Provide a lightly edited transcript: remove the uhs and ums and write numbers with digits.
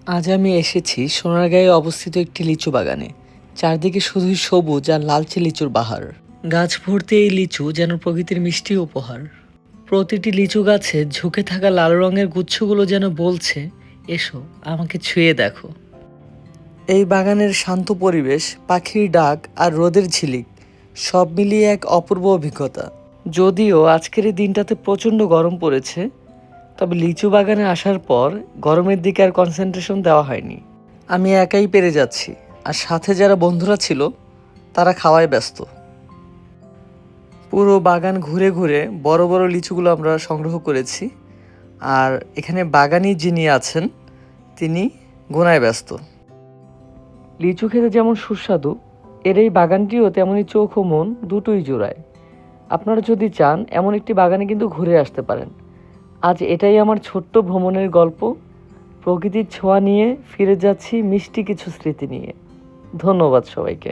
আজ আমি এসেছি সোনারগাঁয়ে অবস্থিত একটি লিচু বাগানে। চারদিকে শুধুই সবুজ আর লালচে লিচুর বাহার। গাছ ভর্তি এই লিচু যেন প্রকৃতির মিষ্টি উপহার। প্রতিটি লিচু গাছে ঝুঁকে থাকা লাল রঙের গুচ্ছগুলো যেন বলছে, এসো আমাকে ছুঁয়ে দেখো। এই বাগানের শান্ত পরিবেশ, পাখির ডাক আর রোদের ঝিলিক সব মিলিয়ে এক অপূর্ব অভিজ্ঞতা। যদিও আজকের এই দিনটাতে প্রচণ্ড গরম পড়েছে, তবে লিচু বাগানে আসার পর গরমের দিকে আর কনসেন্ট্রেশন দেওয়া হয়নি। আমি একাই পেরে যাচ্ছি, আর সাথে যারা বন্ধুরা ছিল তারা খাওয়ায় ব্যস্ত। পুরো বাগান ঘুরে ঘুরে বড় বড় লিচুগুলো আমরা সংগ্রহ করেছি, আর এখানে বাগানি যিনি আছেন তিনি গোনায় ব্যস্ত। লিচু খেতে যেমন সুস্বাদু, এর এই বাগানটিও তেমনই চোখ ও মন দুটোই জোড়ায়। আপনারা যদি চান এমন একটি বাগানে কিন্তু ঘুরে আসতে পারেন। আজ এটাই আমার ছোট্ট ভ্রমণের গল্প। প্রকৃতির ছোঁয়া নিয়ে ফিরে যাচ্ছি মিষ্টি কিছু স্মৃতি নিয়ে। ধন্যবাদ সবাইকে।